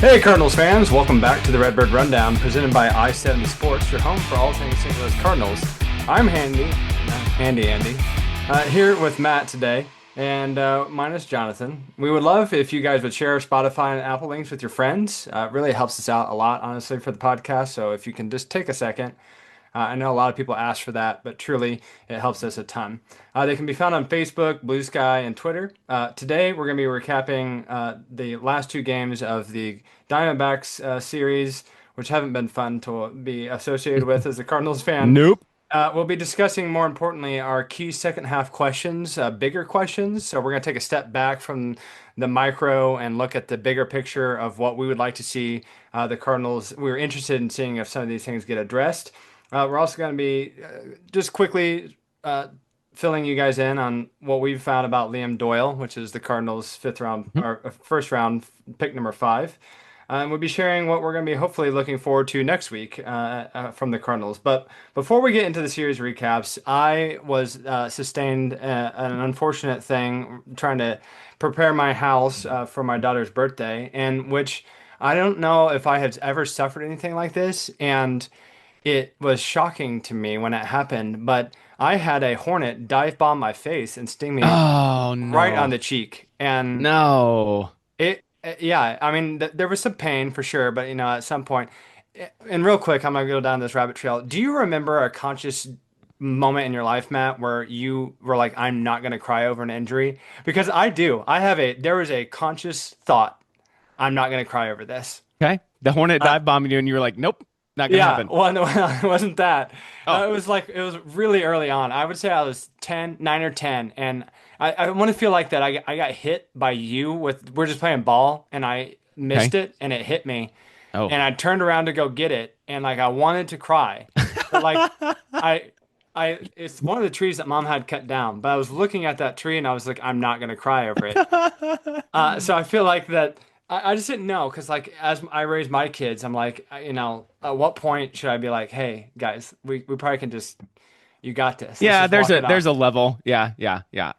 Hey Cardinals fans, welcome back to the Redbird Rundown presented by E37 Sports, your home for all things St. Louis Cardinals. I'm Andy, here with Matt today, and minus Jonathan. We would love if you guys would share Spotify and Apple links with your friends. It really helps us out a lot, honestly, for the podcast. So if you can just take a second. I know a lot of people ask for that, but truly it helps us a ton. They can be found on Facebook, Blue Sky, and Twitter. Today we're going to be recapping the last two games of the Diamondbacks series, which haven't been fun to be associated with as a Cardinals fan. Nope. We'll be discussing, more importantly, our key second half questions, bigger questions. So we're going to take a step back from the micro and look at the bigger picture of what we would like to see the Cardinals. We're interested in seeing if some of these things get addressed. We're also going to be just quickly filling you guys in on what we've found about Liam Doyle, which is the Cardinals' fifth round Mhm. or first round pick number 5. And we'll be sharing what we're going to be hopefully looking forward to next week from the Cardinals. But before we get into the series recaps, I was sustained an unfortunate thing trying to prepare my house for my daughter's birthday, in which I don't know if I have ever suffered anything like this. And it was shocking to me when it happened, but I had a hornet dive bomb my face and sting me Oh right on no. the cheek. And No. yeah, I mean, there was some pain for sure, but at some point, and real quick, I'm gonna go down this rabbit trail. Do you remember a conscious moment in your life, Matt, where you were like, I'm not gonna cry over an injury? Because I do. There was a conscious thought, I'm not gonna cry over this. Okay. The Hornet Uh, dive bombed you and you were like, nope, not gonna Yeah, happen. well, no, it wasn't that. Oh, It was really early on. I would say I was 9 or 10, and I want to feel like that. I got hit by you we're just playing ball, and I okay. missed it, and it hit me, Oh. and I turned around to go get it, and like I wanted to cry, but like I, it's one of the trees that Mom had cut down, but I was looking at that tree, and I was like, I'm not gonna cry over it. So I feel like that I just didn't know because like as I raise my kids, I'm like, at what point should I be like, hey guys, we probably can just you got this. Let's Yeah, just walk it there's off. a level. Yeah, yeah, yeah.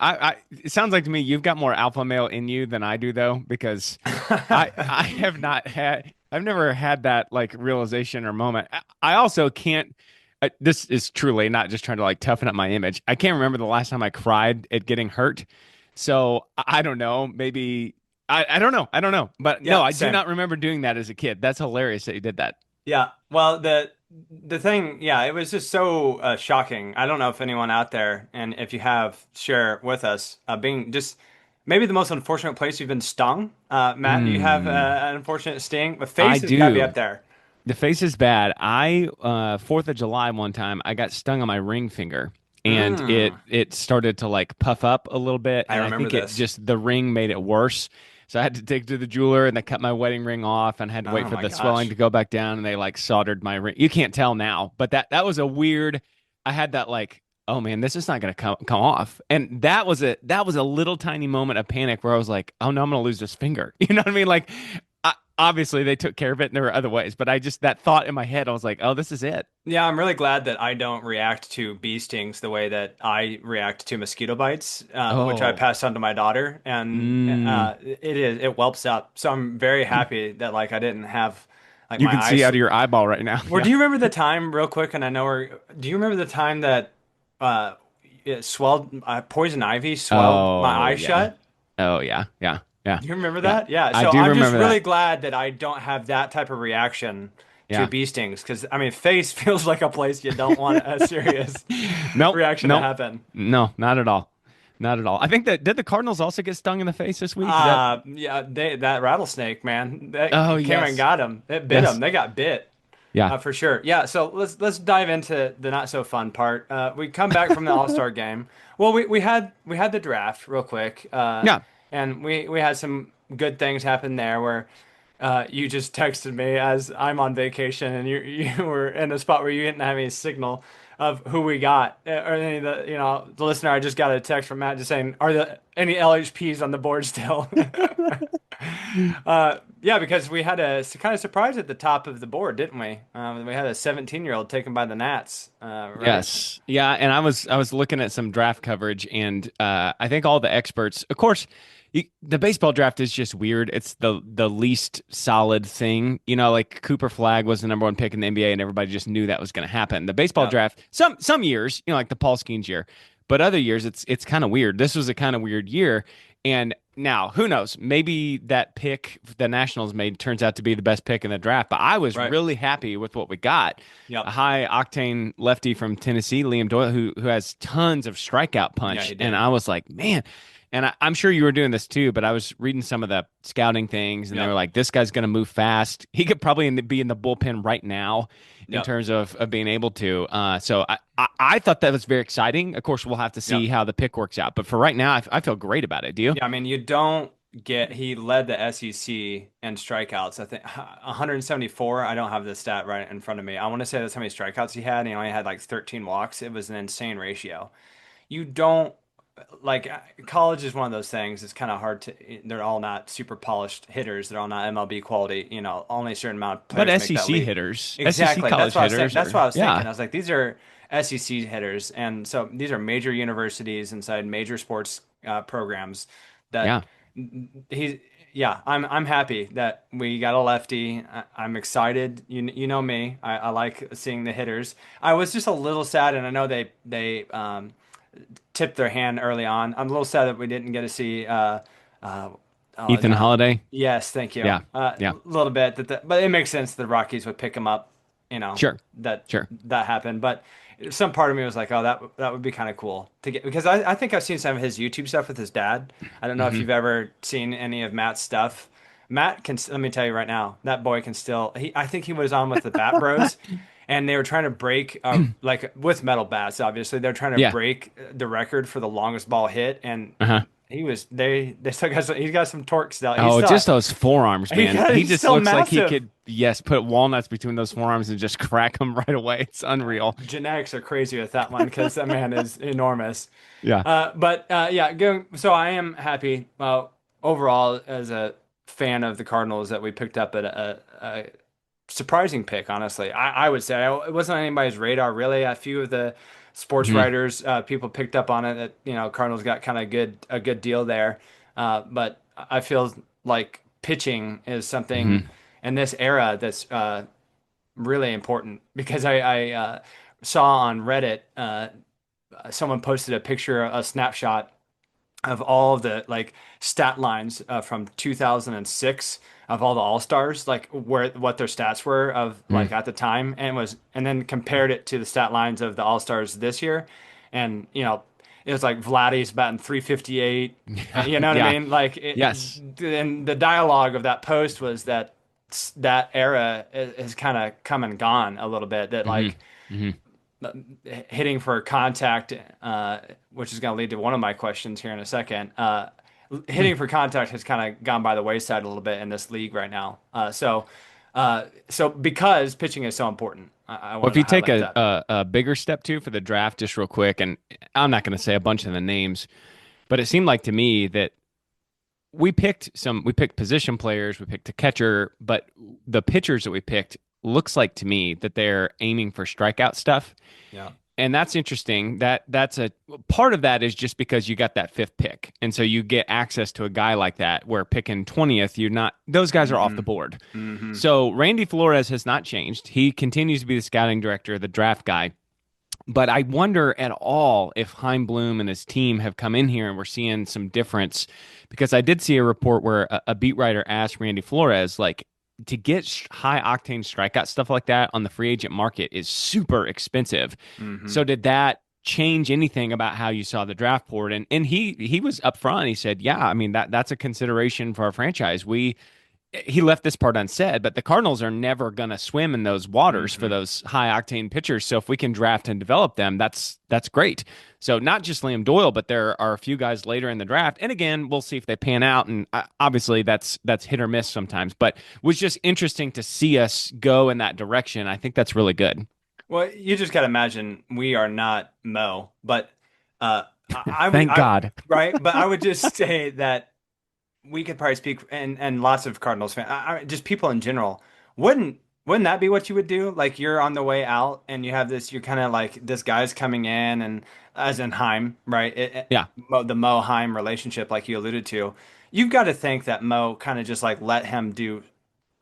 It sounds like to me you've got more alpha male in you than I do though, because I have not had I've never had that like realization or moment. I also can't this is truly not just trying to like toughen up my image. I can't remember the last time I cried at getting hurt. So I don't know. Maybe I don't know. I don't know. But no, Yeah, I do same. not remember doing that as a kid. That's hilarious that you did that. Yeah. Well, the thing, yeah, it was just so shocking. I don't know if anyone out there, and if you have, share with us, being just maybe the most unfortunate place you've been stung. Matt, do you have Mm, an unfortunate sting? The I face has got to be up do. there. The face is bad. I 4th of July one time I got stung on my ring finger and Mm, it started to like puff up a little bit I and I remember think it this. just the ring made it worse. So I had to take it to the jeweler and they cut my wedding ring off and had to wait Oh for my the swelling gosh. to go back down and they like soldered my ring. You can't tell now, but that was a weird. I had that like, oh man, this is not gonna come off. And that was a little tiny moment of panic where I was like, oh no, I'm gonna lose this finger. You know what I mean? Like obviously they took care of it and there were other ways, but I just that thought in my head, I was like, oh, this is it. Yeah, I'm really glad that I don't react to bee stings the way that I react to mosquito bites, which I Oh, passed on to my daughter, and mm. it whelps up. So I'm very happy that like I didn't have like You my can see eyes. out of your eyeball right now. Well, Yeah. do you remember the time, real quick? And I know we're. Do you remember the time that uh, it swelled, poison ivy swelled my Oh, eye yeah. shut? Oh, yeah. Yeah. Yeah. Do you remember Yeah. that? Yeah. I So do I'm just remember really that. glad that I don't have that type of reaction to Yeah. bee stings because I mean, face feels like a place you don't want a serious Nope. reaction to Nope. happen. No, not at all. Not at all. I think that did the Cardinals also get stung in the face this week? Is that Yeah, that rattlesnake, man, that Oh, came and yes. got him. It bit Yes. them. They got bit. Yeah. For sure. Yeah, so let's dive into the not so fun part. We come back from the All-Star game. Well, we had the draft real quick, Yeah. and we had some good things happen there where you just texted me as I'm on vacation and you were in a spot where you didn't have any signal of who we got or any of the the listener. I just got a text from Matt just saying, "Are there any LHPs on the board still?" Yeah, because we had a kind of surprise at the top of the board, didn't we? We had a 17-year-old taken by the Nats, right? Yes. Yeah, and I was looking at some draft coverage and I think all the experts, of course, the baseball draft is just weird. It's the least solid thing. Like Cooper Flagg was the number one pick in the NBA and everybody just knew that was going to happen. The baseball Yeah, draft, some years, like the Paul Skeens year, but other years it's kind of weird. This was a kind of weird year. And now, who knows? Maybe that pick the Nationals made turns out to be the best pick in the draft, but I was right. really happy with what we got. A Yep. high octane lefty from Tennessee, Liam Doyle, who has tons of strikeout Yeah, punch. he And did. I was like, man, and I'm sure you were doing this too, but I was reading some of the scouting things, and they were Yep. like, this guy's going to move fast. He could probably be in the bullpen right now in Yep. terms of being able to. So I thought that was very exciting. Of course, we'll have to see Yep. how the pick works out. But for right now, I feel great about it. Do you? Yeah, I mean, you don't get he led the SEC in strikeouts. I think 174. I don't have the stat right in front of me. I want to say that's how many strikeouts he had, and he only had like 13 walks. It was an insane ratio. You don't like college is one of those things. It's kind of hard to. They're all not super polished hitters. They're all not MLB quality. Only a certain amount of But players make that SEC leap. hitters, SEC Exactly. That's college what I was saying. hitters That's what are, I was thinking. yeah, I was like, these are SEC hitters, and so these are major universities inside major sports programs. That yeah. he's yeah. I'm happy that we got a lefty. I'm excited. You know me. I like seeing the hitters. I was just a little sad, and I know they tipped their hand early on. I'm a little sad that we didn't get to see uh oh Ethan no. Holiday, Yes, thank you. yeah, yeah, A little bit but it makes sense the Rockies would pick him up, sure, that sure. happened. But some part of me was like, oh, that would be kind of cool to get because I think I've seen some of his YouTube stuff with his dad. I don't know if Hmm. you've ever seen any of Matt's stuff. Matt can, let me tell you right now, that boy can still, I think he was on with the Bat Bros and they were trying to break, like with metal bats, obviously, they're trying to Yeah. break the record for the longest ball hit. And Uh-huh. they still got he's got some torque still. He's Oh, still, just those forearms, man. He he's just still looks like he massive. could, yes, put walnuts between those forearms and just crack them right away. It's unreal. Genetics are crazy with that one because that man is enormous. Yeah. But yeah, so I am happy overall as a fan of the Cardinals that we picked up at a surprising pick, honestly. I would say it wasn't on anybody's radar really. A few of the sports Hmm. writers, people picked up on it that Cardinals got kind of a good deal there. But I feel like pitching is something Hmm. in this era that's really important because I saw on Reddit someone posted a picture, a snapshot of all the like stat lines from 2006 of all the All-Stars, like where what their stats were of Hmm. like at the time, and then compared it to the stat lines of the All-Stars this year, and it was like Vladdy's batting 358. Yeah. You know what I Yeah. mean? Like Yes. and the dialogue of that post was that that era has kind of come and gone a little bit. That Hmm. like Hmm. hitting for contact, which is going to lead to one of my questions here in a second. Hitting for contact has kind of gone by the wayside a little bit in this league right now. So because pitching is so important, I Well, wanted if to you take highlight that. a bigger step too for the draft, just real quick, and I'm not going to say a bunch of the names, but it seemed like to me that we picked position players, we picked a catcher, but the pitchers that we picked looks like to me that they're aiming for strikeout stuff. Yeah. And that's interesting. That's a part of that is just because you got that fifth pick. And so you get access to a guy like that where picking 20th, you're not those guys are off Mm-hmm. the board. Mm-hmm. So Randy Flores has not changed. He continues to be the scouting director, the draft guy. But I wonder at all if Heim Bloom and his team have come in here and we're seeing some difference because I did see a report where a beat writer asked Randy Flores, like, to get high octane strikeout stuff like that on the free agent market is super expensive. Mm-hmm. So did that change anything about how you saw the draft board? And he was upfront. He said, yeah, I mean that's a consideration for our franchise. He left this part unsaid, but the Cardinals are never going to swim in those waters for Mm-hmm. those high octane pitchers. So if we can draft and develop them, that's great. So not just Liam Doyle, but there are a few guys later in the draft. And again, we'll see if they pan out. And obviously that's hit or miss sometimes. But it was just interesting to see us go in that direction. I think that's really good. Well, you just got to imagine we are not Mo, but I would Thank I God. right, but I would just say that we could probably speak, and lots of Cardinals fans, just people in general, wouldn't wouldn't that be what you would do? Like you're on the way out and you have this, you're kind of like this guy's coming in, and as in Heim, right? Yeah. The Mo Heim relationship, like you alluded to, you've got to think that Mo kind of just like let him do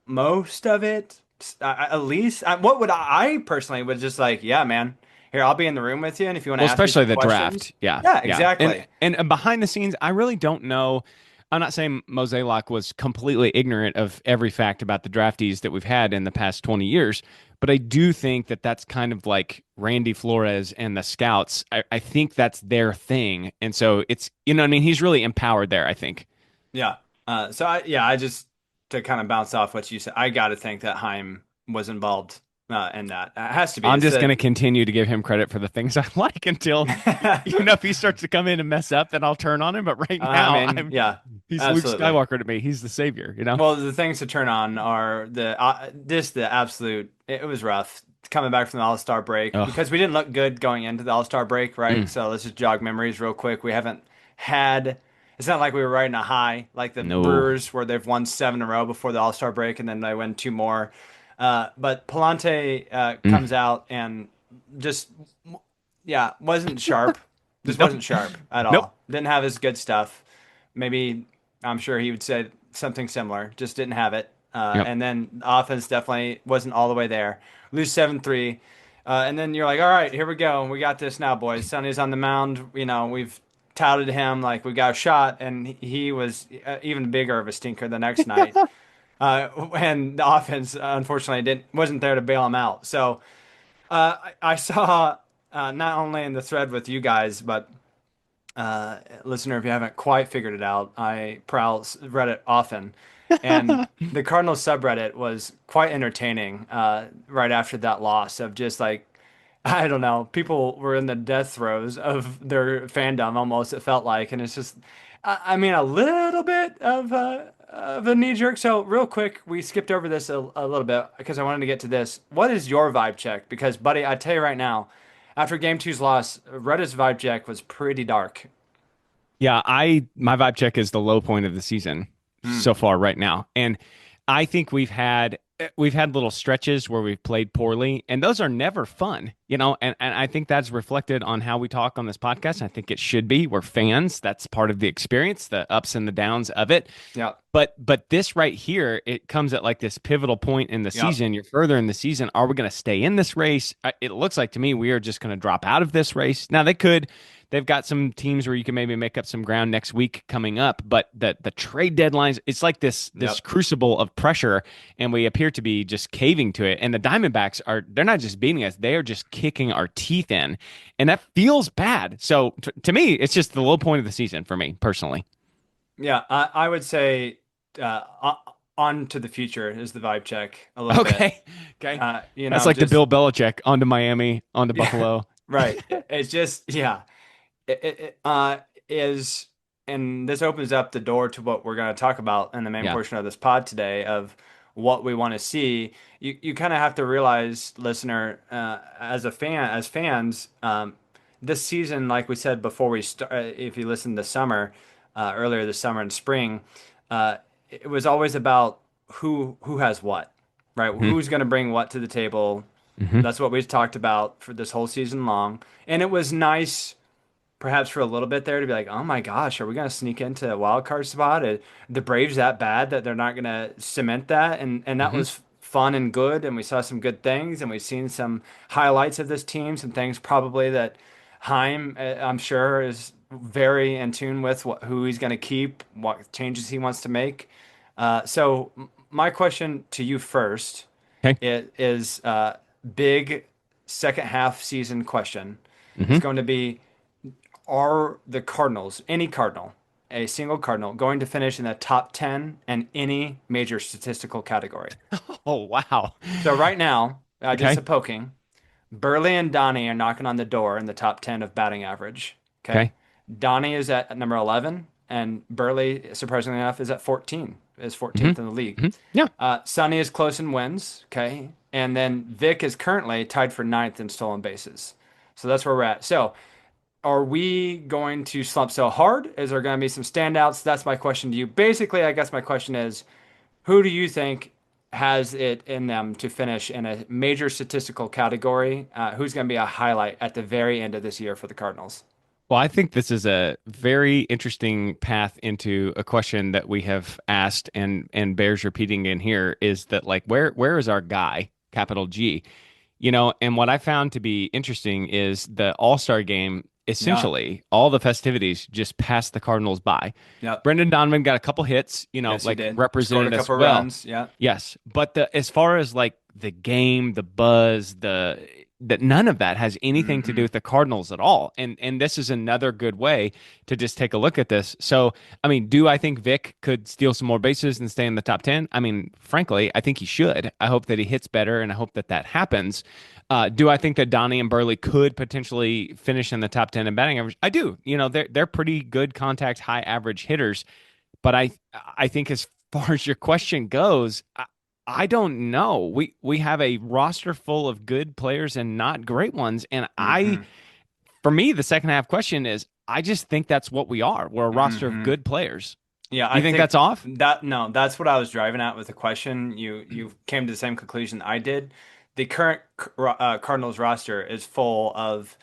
most of it, at least. What would I personally would just like, yeah, man, here I'll be in the room with you, and if you want to Well, ask me especially some the questions, draft. Yeah. yeah, Yeah. exactly. And behind the scenes, I really don't know. I'm not saying Mosaic was completely ignorant of every fact about the draftees that we've had in the past 20 years, but I do think that that's kind of like Randy Flores and the scouts. I think that's their thing. And so it's, what I mean, he's really empowered there, I think. Yeah. I just to kind of bounce off what you said, I got to think that Heim was involved in that. It has to be. I'm It's just going a to continue to give him credit for the things I like until, if he starts to come in and mess up, then I'll turn on him. But right I now, mean, yeah, he's Luke absolutely. Skywalker to me. He's the savior. Well, the things to turn on are the absolute. It was rough coming back from the All-Star break Oh, because we didn't look good going into the All-Star break, right? mm, So let's just jog memories real quick. We haven't had. It's not like we were riding a high like the no. Brewers where they've won seven in a row before the All-Star break and then they win two more. But Palante Mm, comes out and just yeah wasn't sharp. Just nope. wasn't sharp at Nope. all. Didn't have his good stuff. Maybe I'm sure he would say something similar. Just didn't have it. Yep. And then the offense definitely wasn't all the way there. Lose 7-3. And then you're like, all right, here we go. We got this now, boys. Sonny's on the mound. We've touted him like we got a shot, and he was even bigger of a stinker the next night. And the offense, unfortunately, didn't wasn't there to bail him out. So I saw not only in the thread with you guys, but listener, if you haven't quite figured it out, I prowl Reddit often, and the Cardinals subreddit was quite entertaining. Right after that loss, of just like I don't know, people were in the death throes of their fandom almost. It felt like, and it's just, I mean, a little bit of a knee jerk. So real quick, we skipped over this a little bit because I wanted to get to this. What is your vibe check? Because, buddy, I tell you right now. After Game Two's loss, Reddit's vibe check was pretty dark. Yeah, my vibe check is the low point of the season Hmm. so far right now. And I think we've had little stretches where we've played poorly, and those are never fun. And I think that's reflected on how we talk on this podcast. I think it should be. We're fans. That's part of the experience, the ups and the downs of it. Yeah. But this right here, it comes at like this pivotal point in the Yeah. season. You're further in the season. Are we going to stay in this race? It looks like to me we are just going to drop out of this race. Now they could. They've got some teams where you can maybe make up some ground next week coming up, but the trade deadlines, it's like this Yep. crucible of pressure, and we appear to be just caving to it. And the Diamondbacks they're not just beating us, they are just kicking our teeth in. And that feels bad. So to me, it's just the low point of the season for me personally. Yeah. I would say on to the future is the vibe check a little bit. Okay. Okay. You That's know, like the just Bill Belichick on to Miami, on to yeah, Buffalo. right. It's just yeah. Is and this opens up the door to what we're going to talk about in the main Yeah. portion of this pod today of what we want to see. You kind of have to realize, listener, as a fan, as fans, this season, like we said before we start, if you listen this summer, earlier this summer and spring, it was always about who has what, right? Hmm. Who's going to bring what to the table. Hmm. That's what we've talked about for this whole season long, and it was nice perhaps for a little bit there to be like, oh my gosh, are we going to sneak into a wild card spot? Are the Braves that bad that they're not going to cement that? And that Hmm. was fun and good, and we saw some good things, and we've seen some highlights of this team, some things probably that Heim, I'm sure, is very in tune with who he's going to keep, what changes he wants to make. My question to you first Okay. is big second half season question. It's Hmm. going to be, are the Cardinals, any Cardinal, a single Cardinal, going to finish in the top 10 in any major statistical category? Oh, wow. So right now, just Okay. a poking, Burley and Donnie are knocking on the door in the top 10 of batting average. Okay. Okay. Donnie is at number 11, and Burley, surprisingly enough, is at 14, is Hmm. 14th in the league. Hmm. Yeah. Sonny is close in wins. Okay. And then Vic is currently tied for ninth in stolen bases. So that's where we're at. So are we going to slump so hard? Is there going to be some standouts? That's my question to you. Basically, I guess my question is, who do you think has it in them to finish in a major statistical category? Who's going to be a highlight at the very end of this year for the Cardinals? Well, I think this is a very interesting path into a question that we have asked and bears repeating in here is that like where is our guy, capital G? And what I found to be interesting is the All-Star game, Yeah. essentially all the festivities just passed the Cardinals by. Yep. Brendan Donovan got a couple hits, Yes, he like did. Scored a represented us couple well. runs. Yeah. Yes, but the as far as like the game, the buzz, the that none of that has anything to do Hmm. with the Cardinals at all. And this is another good way to just take a look at this. So, I mean, do I think Vic could steal some more bases and stay in the top 10? I mean, frankly, I think he should. I hope that he hits better and I hope that that happens. Do I think that Donnie and Burley could potentially finish in the top 10 in batting average? I do. They're pretty good contact, high average hitters. But I think as far as your question goes, I don't know. We have a roster full of good players and not great ones, and Hmm. for me, the second half question is I just think that's what we are. We're a roster of Hmm. good players. Yeah, You I think think that's off? that no, that's what I was driving at with the question. You came to the same conclusion I did. The current Cardinals roster is full of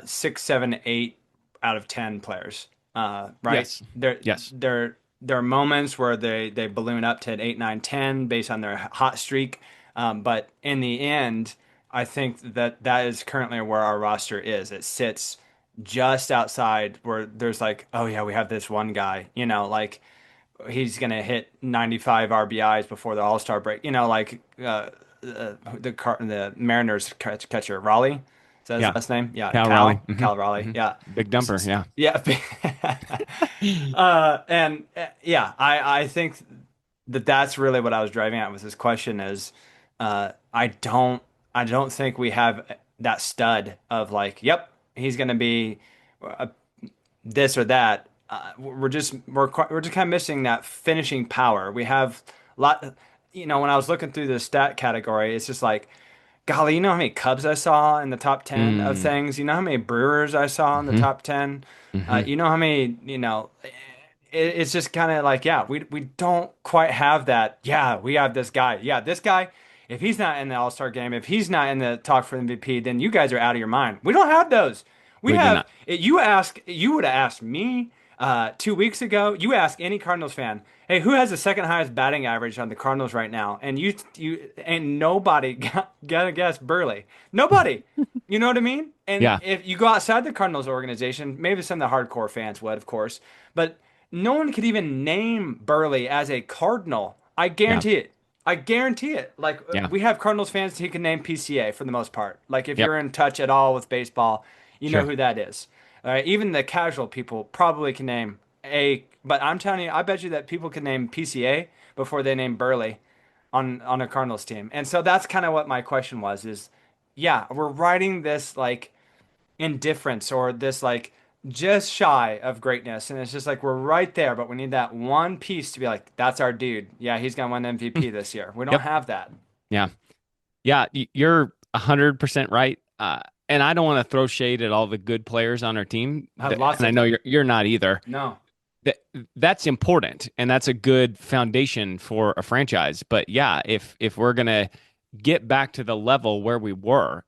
6, 7, 8 out of 10 players. Right? Yes. There Yes. there there are moments where they balloon up to an 8, 9, 10 based on their hot streak. But in the end, I think that is currently where our roster is. It sits just outside where there's like, oh yeah, we have this one guy, like he's gonna hit 95 RBIs before the All-Star break. Like the Mariners catcher Raleigh. Is that his Yeah. last name? Yeah, Cal Raleigh. Cal Raleigh. Yeah. Big dumper. Yeah. Yeah. And yeah, I think that's really what I was driving at with this question is I don't think we have that stud of like, yep, he's gonna be uh, this or that. We're just kind of missing that finishing power. We have a lot. When I was looking through the stat category, it's just like, golly, you know how many Cubs I saw in the top 10 of Mm. things? You know how many Brewers I saw in the Hmm. top 10? Hmm. You know how many, it's just kind of like, yeah, we don't quite have that. Yeah, we have this guy. Yeah, this guy, if he's not in the All-Star game, if he's not in the talk for MVP, then you guys are out of your mind. We don't have those. We We do have, not. you would have asked me 2 weeks ago, you ask any Cardinals fan, hey, who has the second highest batting average on the Cardinals right now? And you ain't nobody got to guess Burley. Nobody. You know what I mean? And Yeah. if you go outside the Cardinals organization, maybe some of the hardcore fans would, of course, but no one could even name Burley as a Cardinal. I Yeah. guarantee it. I guarantee it. Like Yeah. we have Cardinals fans who can name PCA for the most part. Like if Yep. you're in touch at all with baseball, you know Sure. who that is. All right, even the casual people probably can name but I'm telling you, I bet you that people can name PCA before they name Burley on a Cardinals team. And so that's kind of what my question was is yeah, we're writing this like indifference or this like just shy of greatness. And it's just like we're right there, but we need that one piece to be like, that's our dude. Yeah, he's gonna win MVP this year. We don't Yep. have that. Yeah. Yeah. You're 100% right. And I don't want to throw shade at all the good players on our team. I have lots And I of know them. you're not either. No. that that's important and that's a good foundation for a franchise. But yeah, if we're gonna get back to the level where we were,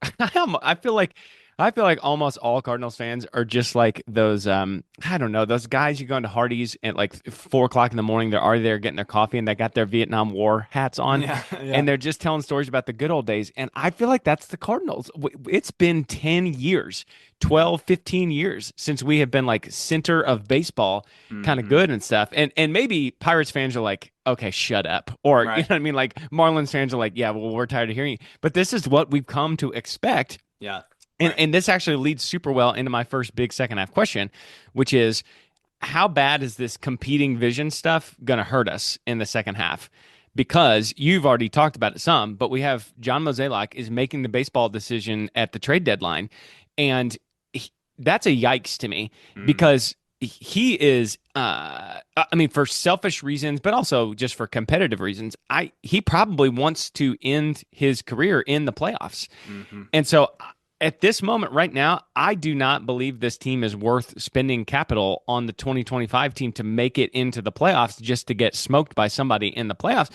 I feel like almost all Cardinals fans are just like those I don't know, those guys you go into Hardee's at like 4 o'clock in the morning, they're already there getting their coffee and they got their Vietnam War hats on Yeah, yeah. and they're just telling stories about the good old days. And I feel like that's the Cardinals. It's been 10 years, 12, 15 years since we have been like center of baseball kind of Hmm. good and stuff. And maybe Pirates fans are like, okay, shut up. Or, you know Right. what I mean? Like Marlins fans are like, yeah, well, we're tired of hearing you. But this is what we've come to expect. Yeah. And, Right. and this actually leads super well into my first big second half question, which is how bad is this competing vision stuff going to hurt us in the second half? Because you've already talked about it some, but we have John Mozeliak is making the baseball decision at the trade deadline. And that's a yikes to me Mm. because he is I mean for selfish reasons but also just for competitive reasons he probably wants to end his career in the playoffs Hmm. and so at this moment right now, I do not believe this team is worth spending capital on the 2025 team to make it into the playoffs just to get smoked by somebody in the playoffs.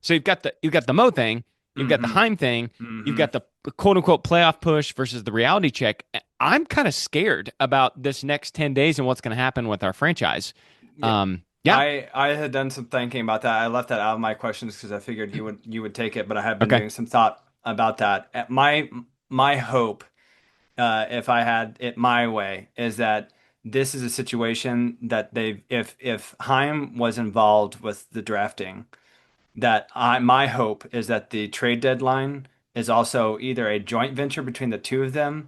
So you've got the Mo thing, you've got the Mm-hmm. Heim thing, you've Mm-hmm. got the quote unquote playoff push versus the reality check. I'm kind of scared about this next 10 days and what's going to happen with our franchise. Yeah. Yeah. I had done some thinking about that. I left that out of my questions because I figured you would take it, but I have been Okay. doing some thought about that. My hope, if I had it my way, is that this is a situation that they if Heim was involved with the drafting, that my hope is that the trade deadline is also either a joint venture between the two of them,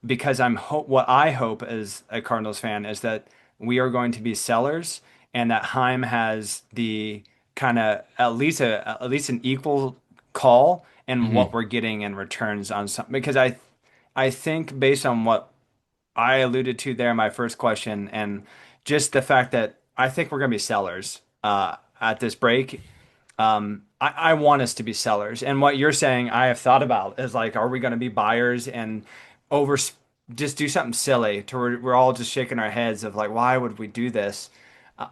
because what I hope as a Cardinals fan is that we are going to be sellers, and that Heim has the kind of at least an equal call in what Hmm. we're getting in returns on some, because I think based on what I alluded to there in my first question, and just the fact that I think we're going to be sellers at this break. I want us to be sellers. And what you're saying, I have thought about is like, are we going to be buyers and over just do something silly to where we're all just shaking our heads of like, why would we do this?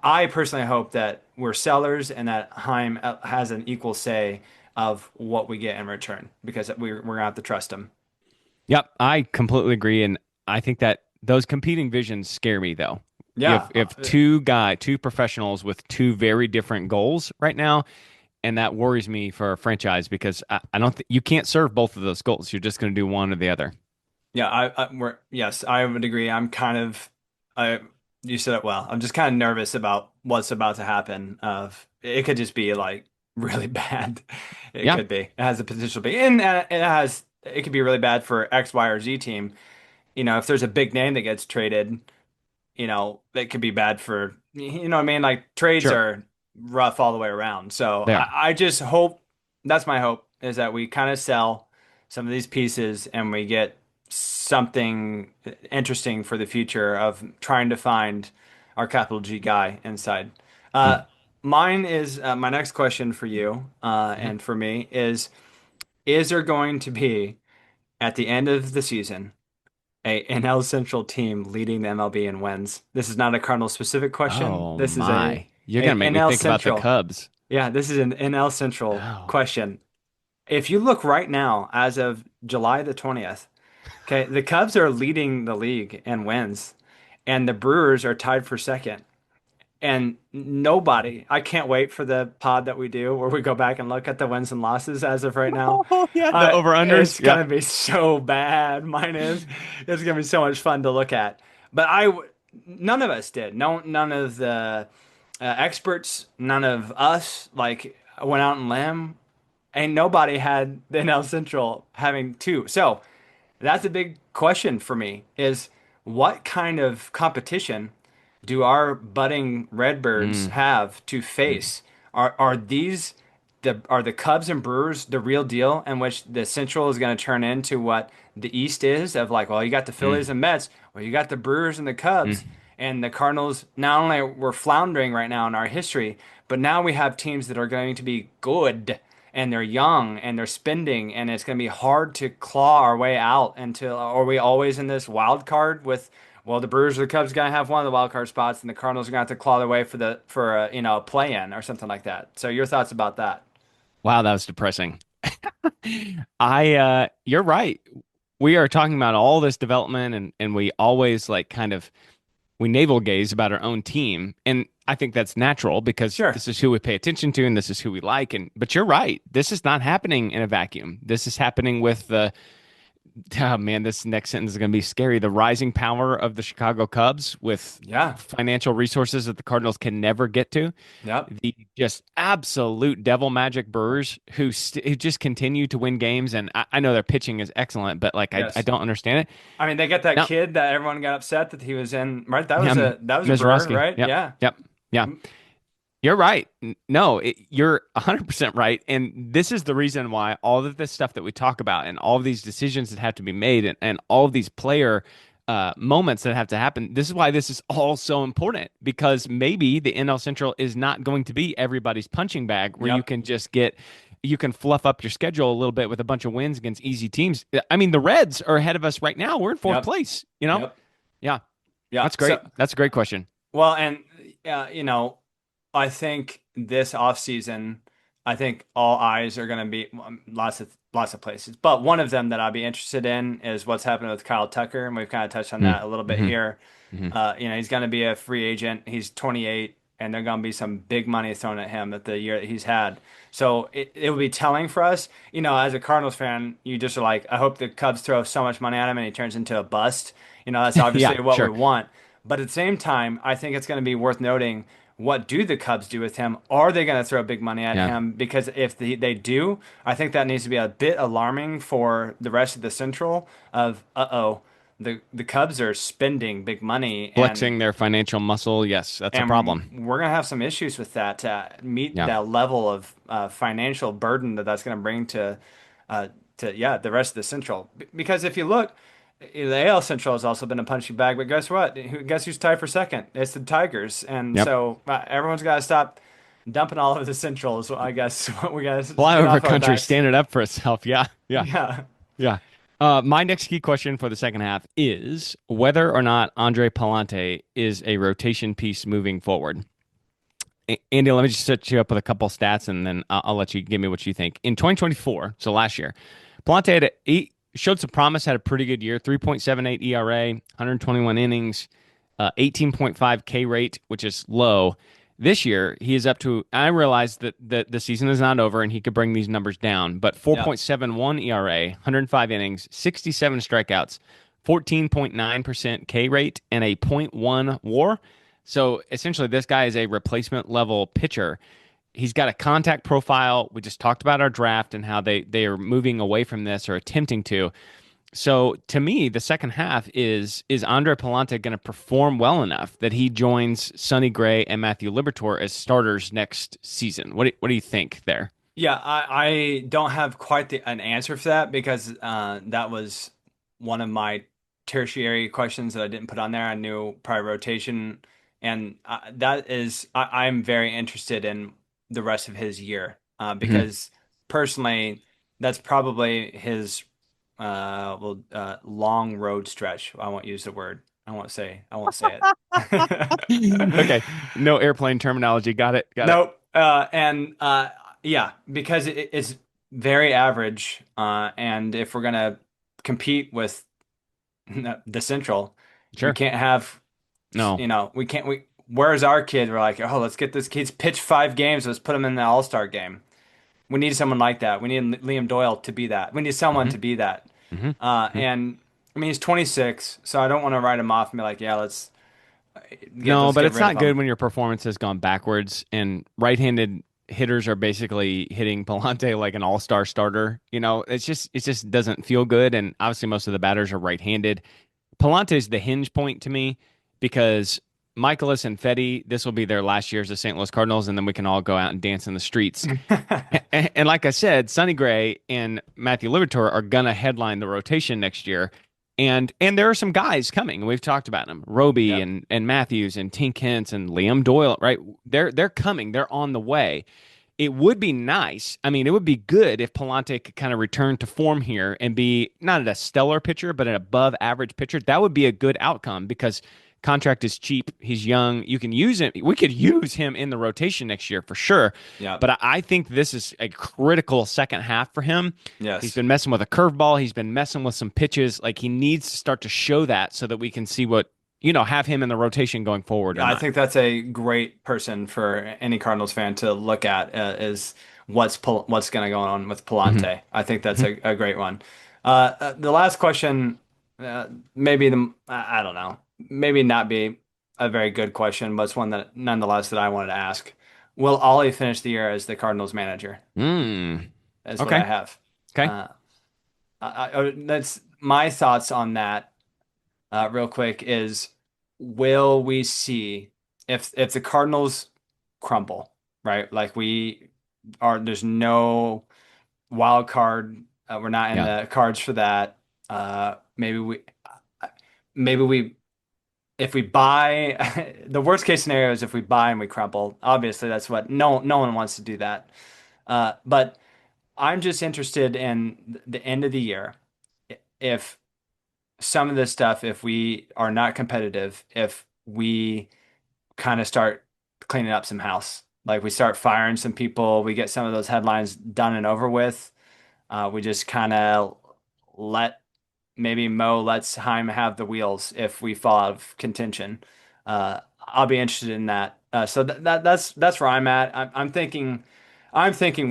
I personally hope that we're sellers and that Heim has an equal say of what we get in return, because we're gonna have to trust him. Yep. I completely agree. And I think that those competing visions scare me though. Yeah, If two professionals with two very different goals right now, and that worries me for a franchise because I don't think you can't serve both of those goals. You're just going to do one or the other. yeah, yes, I would agree. I, you said it well. I'm just kind of nervous about what's about to happen. Of it could just be like really bad. It Yeah, could be. It has the potential to be, and it could be really bad for X, Y, or Z team. If there's a big name that gets traded, that could be bad for, what I mean? Like trades sure. are rough all the way around. So They are. I just hope that's my hope is that we kind of sell some of these pieces and we get something interesting for the future of trying to find our capital G guy inside. Uh, Mm. Mine is my next question for you Mhm. and for me is there going to be at the end of the season a NL Central team leading the MLB in wins? This is not a Cardinal specific question. Oh This is a my. You're a going to make me NL think about the Central. Cubs. Yeah, this is an NL Central Oh. question. If you look right now, as of July the 20th, okay, the Cubs are leading the league in wins, and the Brewers are tied for second. And I can't wait for the pod that we do where we go back and look at the wins and losses as of right now. Oh yeah, the over-unders. It's Yep. gonna be so bad. Mine is. It's gonna be so much fun to look at. But none of us did. No, none of the experts, none of us like went out and limb. Ain't nobody had the NL Central having two. So that's a big question for me is what kind of competition do our budding Redbirds Mm, have to mm, face? Are the Cubs and Brewers the real deal in which the Central is going to turn into what the East is of like, well, you got the Phillies mm, and Mets, well, you got the Brewers and the Cubs, mm. and the Cardinals not only we're floundering right now in our history, but now we have teams that are going to be good and they're young and they're spending and it's going to be hard to claw our way out until are we always in this wild card with well the Brewers or the Cubs going to have one of the wild card spots and the Cardinals are going to have to claw their way for a a play in or something like that. So your thoughts about that? Wow, that was depressing. You're right. We are talking about all this development and we always like kind of we navel gaze about our own team. And I think that's natural because Sure. this is who we pay attention to and this is who we like. And but you're right. This is not happening in a vacuum. This is happening with the oh man, this next sentence is going to be scary. The rising power of the Chicago Cubs with Yeah. financial resources that the Cardinals can never get to. Yep. The just absolute devil magic Brewers who just continue to win games. And I know their pitching is excellent, but like I Yes. don't understand it. I mean, they got that Now, kid that everyone got upset that he was in, right? That yeah, was a Brewer, Mizrachi. right? Yep. Yeah. Yep. Yeah. You're right. No, you're 100% right. And this is the reason why all of this stuff that we talk about and all of these decisions that have to be made and all of these player moments that have to happen, this is why this is all so important because maybe the NL Central is not going to be everybody's punching bag where you Yep. can just get you can fluff up your schedule a little bit with a bunch of wins against easy teams. I mean, the Reds are ahead of us right now. We're in fourth Yep. place, you know? Yep. Yeah, Yeah. that's great. So, That's a great question. well, and I think this offseason, I think all eyes are going to be lots of places. But one of them that I'd be interested in is what's happening with Kyle Tucker, and we've kind of touched on that a little bit Mm-hmm. here. Hmm. He's going to be a free agent. He's 28, and they're going to be some big money thrown at him at the year that he's had. So it will be telling for us. As a Cardinals fan, you just are like, I hope the Cubs throw so much money at him and he turns into a bust. That's Yeah, obviously what we sure. want. But at the same time, I think it's going to be worth noting what do the Cubs do with him? Are they going to throw big money at Yeah. him? Because if they do, I think that needs to be a bit alarming for the rest of the Central of, uh-oh, the Cubs are spending big money Flexing their financial muscle. Yes, that's a and problem. we're gonna have some issues with that to meet Yeah. that level of financial burden that's gonna bring to yeah the rest of the Central. Because if you look, the AL Central has also been a punchy bag. But guess what? Guess who's tied for second? It's the Tigers. And Yep. so everyone's got to stop dumping all over the Central. Is what I guess what we got to get Flyover off our country backs. standing up for itself. Yeah. Yeah. Yeah. Yeah. My next key question for the second half is whether or not Andre Pallante is a rotation piece moving forward. Andy, let me just set you up with a couple stats and then I'll let you give me what you think. In 2024, so last year, Pallante showed some promise, had a pretty good year, 3.78 ERA, 121 innings, 18.5 K rate, which is low. This year, he is up to, I realize that the season is not over and he could bring these numbers down, but Yeah. 4.71 ERA, 105 innings, 67 strikeouts, 14.9% K rate, and a point 0.1 WAR. So essentially, this guy is a replacement level pitcher. He's got a contact profile. We just talked about our draft and how they are moving away from this or attempting to. So to me, the second half is Andre Pallante going to perform well enough that he joins Sonny Gray and Matthew Liberatore as starters next season? What do you think there? Yeah, I don't have quite an answer for that because that was one of my tertiary questions that I didn't put on there. I knew prior rotation, and I'm very interested in the rest of his year Hmm. because personally, that's probably his long road stretch. I won't use the word. I won't say it. Okay, no airplane terminology. Got it. Got it. Nope. Yeah, because it's very average. And if we're gonna compete with the Central, we Sure. can't have, No. we can't. Where's our kid? We're like, oh, let's get this kid's pitch 5 games. Let's put him in the All-Star game. We need someone like that. We need Liam Doyle to be that. We need someone Hmm. to be that. Hmm. Hmm. And I mean, he's 26, so I don't want to write him off and be like, yeah, No, let's but get it's rid of not good him. when your performance has gone backwards and right-handed hitters are basically hitting Palante like an all-star starter. It just doesn't feel good. And obviously most of the batters are right-handed. Palante is the hinge point to me because Michaelis and Fetty, this will be their last years as St. Louis Cardinals, and then we can all go out and dance in the streets. And like I said, Sonny Gray and Matthew Liberatore are gonna headline the rotation next year. And there are some guys coming. We've talked about them. Roby Yep. and Matthews and Tink Hence and Liam Doyle, right? They're coming. They're on the way. It would be nice. I mean, it would be good if Palante could kind of return to form here and be not a stellar pitcher, but an above average pitcher. That would be a good outcome because contract is cheap. He's young. You can use him. We could use him in the rotation next year for sure. Yep. But I think this is a critical second half for him. He's Yes. been messing with a curveball. He's been messing with some pitches. Like he needs to start to show that so that we can see have him in the rotation going forward or Yeah, I not. think that's a great person for any Cardinals fan to look at is what's going to go on with Hmm. Palante. I think that's a great one. The last question, maybe I don't know, maybe not be a very good question, but it's one that nonetheless that I wanted to ask. Will Ollie finish the year as the Cardinals manager? Mm. Is what I Okay. have. Okay. Uh, that's my thoughts on that. Real quick is will we see if the Cardinals crumble, right? Like there's no wild card. We're not in Yeah. the cards for that. Maybe we if we buy the worst case scenario is if we buy and we crumble. Obviously, that's what no one wants to do that. But I'm just interested in the end of the year. If some of this stuff, if we are not competitive, if we kind of start cleaning up some house, like we start firing some people, we get some of those headlines done and over with. We just kind of let maybe Mo lets Heim have the wheels if we fall out of contention. I'll be interested in that. So that's where I'm at. I'm thinking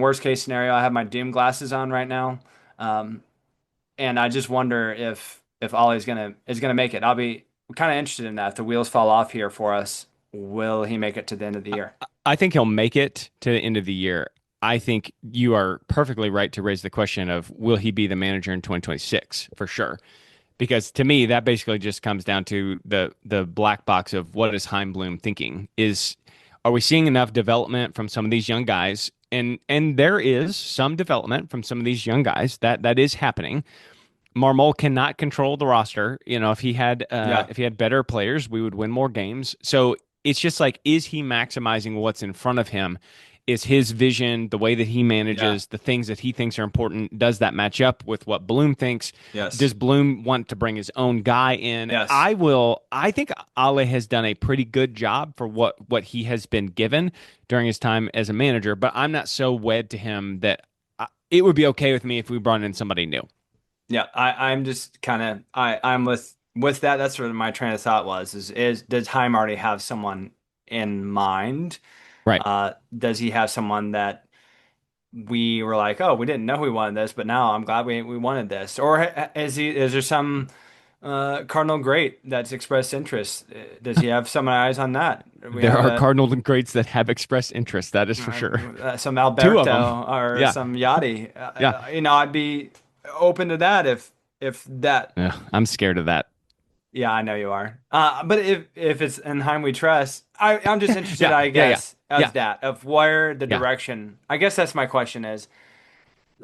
worst case scenario. I have my doom glasses on right now, um, and I just wonder if Ollie's gonna is gonna make it. I'll be kind of interested in that. If the wheels fall off here for us, will he make it to the end of the year? I think he'll make it to the end of the year. I think you are perfectly right to raise the question of will he be the manager in 2026 for sure. Because to me, that basically just comes down to the black box of what is Heimblum thinking? Are we seeing enough development from some of these young guys? And there is some development from some of these young guys that is happening. Marmol cannot control the roster. You know, Yeah, if he had better players, we would win more games. So it's just like, is he maximizing what's in front of him? Is his vision, the way that he yeah, manages, the things that he thinks are important, does that match up with what Bloom thinks? yes, Does Bloom want to bring his own guy in? yes. I think Ale has done a pretty good job for what he has been given during his time as a manager, but I'm not so wed to him that it would be okay with me if we brought in somebody new. Yeah, I'm just kind of I'm with that. That's where my train of thought was is does Heim already have someone in mind? Right. Does he have someone that we were like, oh, we didn't know we wanted this, but now I'm glad we wanted this? Or is there some Cardinal great that's expressed interest? Does he have some eyes on that? We There have are a Cardinals and greats that have expressed interest. That is for sure. some Two of them. Alberto or Yeah. some Yachty. Yeah. I'd be open to that if that. Yeah. I'm scared of that. Yeah, I know you are. But if it's in Heim we trust, I'm just interested, Yeah. I Yeah. Yeah. guess, Yeah. of that, of where the Yeah. direction. I guess that's my question is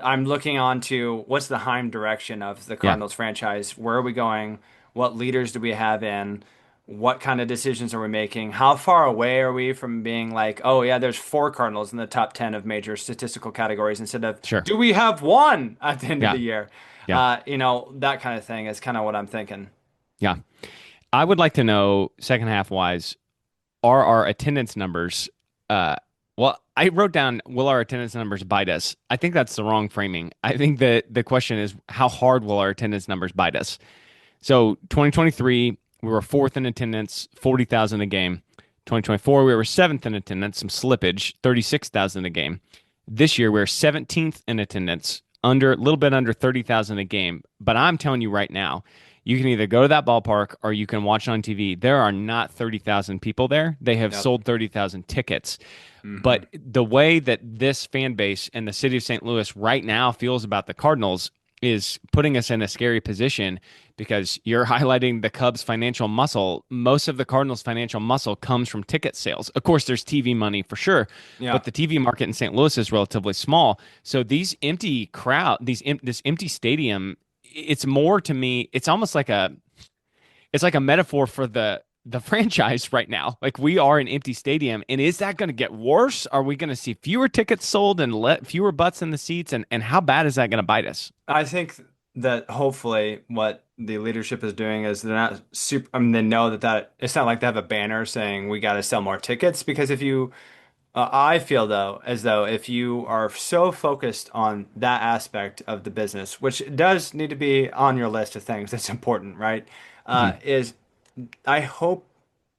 I'm looking on to what's the Heim direction of the Yeah. Cardinals franchise? Where are we going? What leaders do we have in? What kind of decisions are we making? How far away are we from being like, oh yeah, there's four Cardinals in the top 10 of major statistical categories instead of Sure. do we have one at the end of Yeah. the year? Yeah. That kind of thing is kind of what I'm thinking. Yeah. I would like to know second half wise, are our attendance numbers well, I wrote down will our attendance numbers bite us? I think that's the wrong framing. I think that the question is how hard will our attendance numbers bite us? So 2023, we were fourth in attendance, 40,000 a game. 2024, we were seventh in attendance, some slippage, 36,000 a game. This year, we're 17th in attendance, under a little bit under 30,000 a game. But I'm telling you right now, you can either go to that ballpark or you can watch on TV. There are not 30,000 people there. They have Yep. sold 30,000 tickets. Hmm. But the way that this fan base and the city of St. Louis right now feels about the Cardinals is putting us in a scary position because you're highlighting the Cubs' financial muscle. Most of the Cardinals' financial muscle comes from ticket sales. Of course, there's TV money for sure, Yeah. but the TV market in St. Louis is relatively small. So these empty crowd, this empty stadium, it's more to me. It's like a metaphor for the franchise right now. Like we are an empty stadium, and is that going to get worse? Are we going to see fewer tickets sold and let fewer butts in the seats? And how bad is that going to bite us? I think that hopefully what the leadership is doing is they're not super, I mean, they know that it's not like they have a banner saying we got to sell more tickets because if you, I feel though, as though if you are so focused on that aspect of the business, which does need to be on your list of things that's important, right? Mhm. Is I hope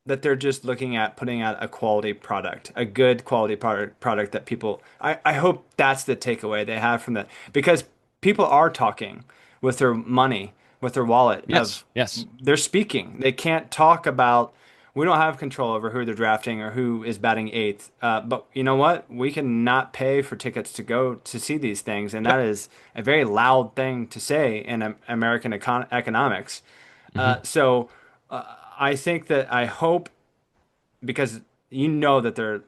that they're just looking at putting out a quality product, a good quality product that people I hope that's the takeaway they have from that because people are talking with their money, with their wallet of Yes, yes. they're speaking. They can't talk about we don't have control over who they're drafting or who is batting eighth. But you know what? We can not pay for tickets to go to see these things, and Yep. that is a very loud thing to say in American economics. Hmm. So I think that I hope because you know that they're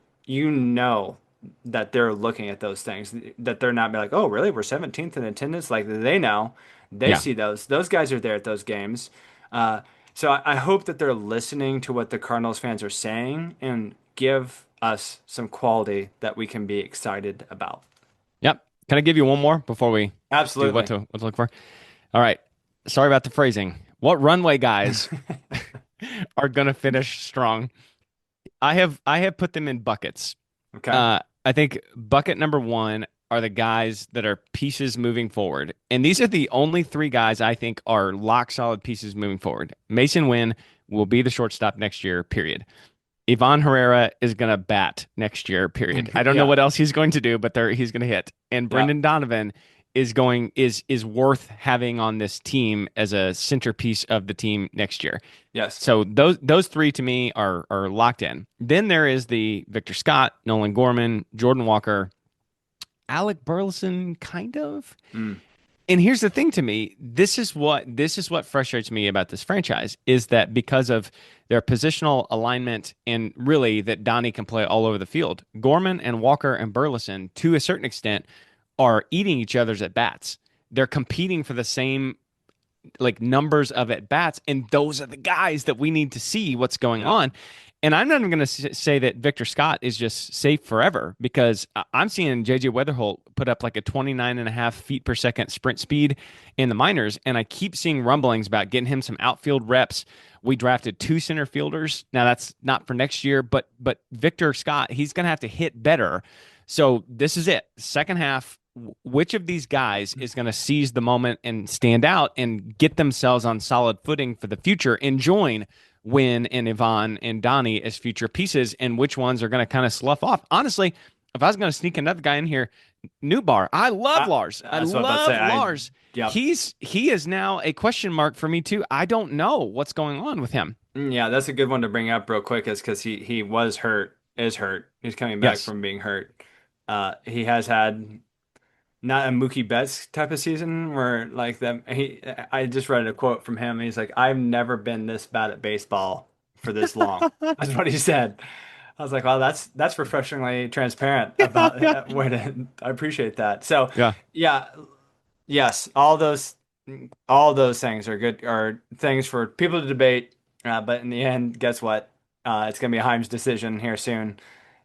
looking at those things that they're not be like, oh, really? We're 17th in attendance. Like they know, they Yeah. see those guys are there at those games. Uh, so I hope that they're listening to what the Cardinals fans are saying and give us some quality that we can be excited about. Yep. Can I give you one more before we do Absolutely. what to look for? All right. Sorry about the phrasing. What runway guys are gonna finish strong? I have put them in buckets. Okay. I think bucket number one are the guys that are pieces moving forward. And these are the only three guys I think are lock solid pieces moving forward. Mason Wynn will be the shortstop next year, period. Ivan Herrera is going to bat next year, period. I don't know Yeah. what else he's going to do, but he's going to hit. And Yeah. Brendan Donovan is worth having on this team as a centerpiece of the team next year. Yes. So those three to me are locked in. Then there is the Victor Scott, Nolan Gorman, Jordan Walker, Alec Burleson, kind of. Mm. And here's the thing to me, this is what frustrates me about this franchise is that because of their positional alignment and really that Donnie can play all over the field, Gorman and Walker and Burleson, to a certain extent, are eating each other's at bats. They're competing for the same like numbers of at bats, and those are the guys that we need to see what's going Yeah. on. And I'm not even going to say that Victor Scott is just safe forever because I'm seeing JJ Weatherholt put up like a 29 and a half feet per second sprint speed in the minors. And I keep seeing rumblings about getting him some outfield reps. We drafted two center fielders. Now that's not for next year, but Victor Scott, he's going to have to hit better. So this is it. Second half, which of these guys is going to seize the moment and stand out and get themselves on solid footing for the future and join Win and Yvonne and Donnie as future pieces, and which ones are going to kind of slough off? Honestly, if I was going to sneak another guy in here, Newbar. I love Lars. I That's what I'm about to say. love Lars. Yep. He is now a question mark for me too. I don't know what's going on with him. Yeah, that's a good one to bring up real quick is because he was hurt, is hurt. He's coming back Yes. from being hurt. He has had not a Mookie Betts type of season where like them I just read a quote from him. He's like, I've never been this bad at baseball for this long. That's what he said. I was like, well, that's refreshingly transparent about where to I appreciate that. So Yeah. yeah, yes, all those things are good are things for people to debate. But in the end, guess what? It's gonna be a Himes decision here soon.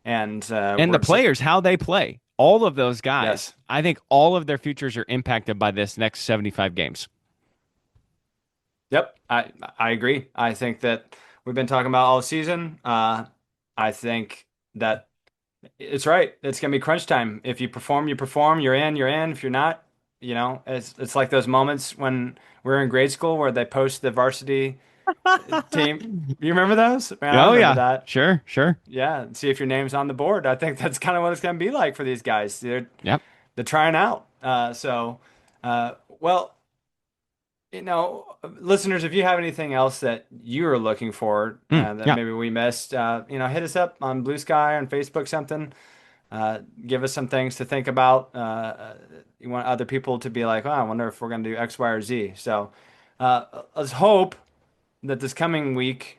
And And the players, how they play, all of those guys, yes. I think all of their futures are impacted by this next 75 games. Yep, I agree. I think that we've been talking about all season. I think that it's right. It's gonna be crunch time. If you perform, you perform. You're in, you're in. If you're not, it's like those moments when we're in grade school where they post the varsity team. You remember those? Man, I Oh remember yeah, that. sure, sure. Yeah, and see if your name's on the board. I think that's kind of what it's gonna be like for these guys. Yep. They're trying out. Well. Listeners, if you have anything else that you are looking for that Yeah. maybe we missed, hit us up on Blue Sky on Facebook, something. Give us some things to think about. You want other people to be like, oh, I wonder if we're going to do X, Y, or Z. So let's hope that this coming week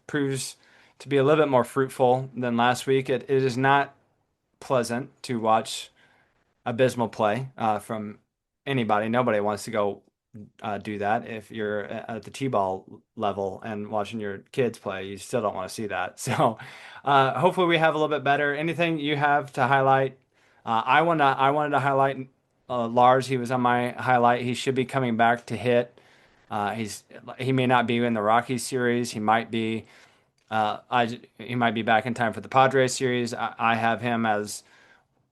proves to be a little bit more fruitful than last week. It is not pleasant to watch abysmal play from anybody. Nobody wants to go do that. If you're at the T-ball level and watching your kids play, you still don't want to see that. So hopefully we have a little bit better. Anything you have to highlight? I wanted to highlight Lars. He was on my highlight. He should be coming back to hit. He may not be in the Rockies series. He might be. He might be back in time for the Padres series. I have him as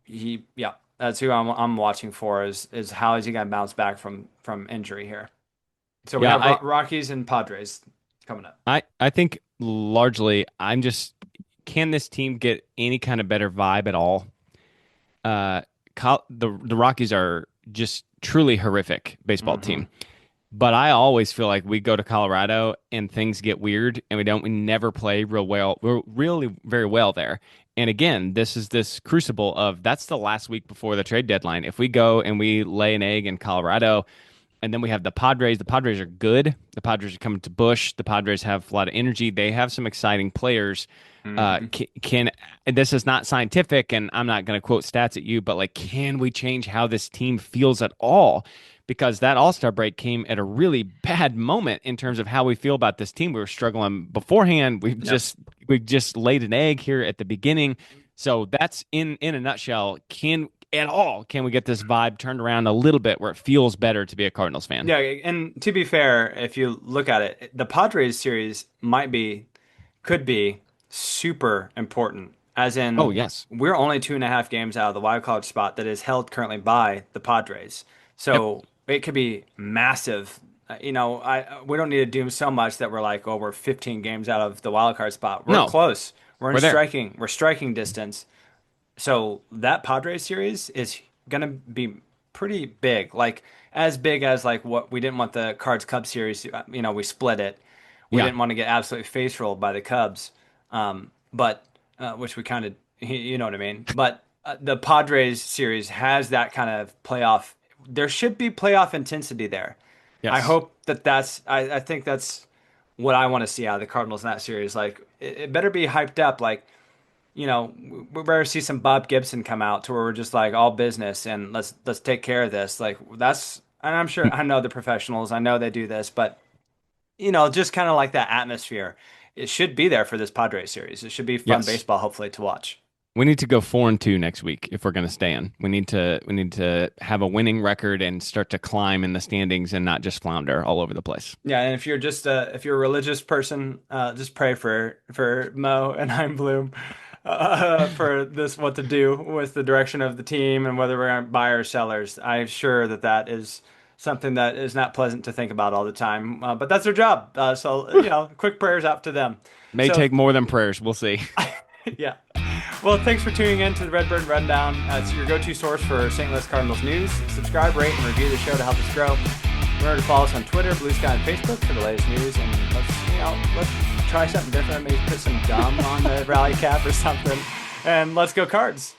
yeah, that's who I'm watching for is how is he gonna bounce back from injury here. So we Yeah, have Rockies and Padres coming up. I think largely I'm just can this team get any kind of better vibe at all? The Rockies are just truly horrific baseball Hmm. team. But I always feel like we go to Colorado and things get weird and we never play real well. We're really very well there. And again, this is this crucible of that's the last week before the trade deadline. If we go and we lay an egg in Colorado and then we have the Padres are good. The Padres are coming to Busch. The Padres have a lot of energy. They have some exciting players. Hmm. Can this is not scientific and I'm not going to quote stats at you, but like, can we change how this team feels at all? Because that All-Star break came at a really bad moment in terms of how we feel about this team. We were struggling beforehand. Yep. We've just laid an egg here at the beginning. So that's in a nutshell. Can at all can we get this vibe turned around a little bit where it feels better to be a Cardinals fan. Yeah, and to be fair, if you look at it, the Padres series could be super important. As Oh, in, yes. we're only 2.5 games out of the wild card spot that is held currently by the Padres. Yep. So it could be massive. We don't need to doom so much that we're like, oh, we're 15 games out of the wild card spot. We're No, close. we're there. We're striking distance. So that Padres series is gonna be pretty big, like as big as like what we didn't want the Cards Cubs series. We split it. We Yeah. didn't want to get absolutely face rolled by the Cubs, but which we kind of, you know what I mean. But the Padres series has that kind of playoff. There should be playoff intensity there. I Yes. hope that's. I think that's what I want to see out of the Cardinals in that series. Like it better be hyped up. Like we better see some Bob Gibson come out to where we're just like all business and let's take care of this. Like that's, and I'm sure I know the professionals, I know they do this, but just kind of like that atmosphere. It should be there for this Padres series. It should be fun Yes. baseball, hopefully, to watch. We need to go 4-2 next week if we're going to stay in. We need to have a winning record and start to climb in the standings and not just flounder all over the place. Yeah, and if you're a religious person, just pray for Mo and I'm Bloom for this what to do with the direction of the team and whether we're buyers or sellers. I'm sure that is something that is not pleasant to think about all the time, but that's their job. So quick prayers out to them. May So take more than prayers. We'll see. yeah. Well, thanks for tuning in to the Redbird Rundown. It's your go-to source for St. Louis Cardinals news. Subscribe, rate, and review the show to help us grow. Remember to follow us on Twitter, Blue Sky, and Facebook for the latest news. And let's try something different. Maybe put some gum on the rally cap or something. And let's go Cards.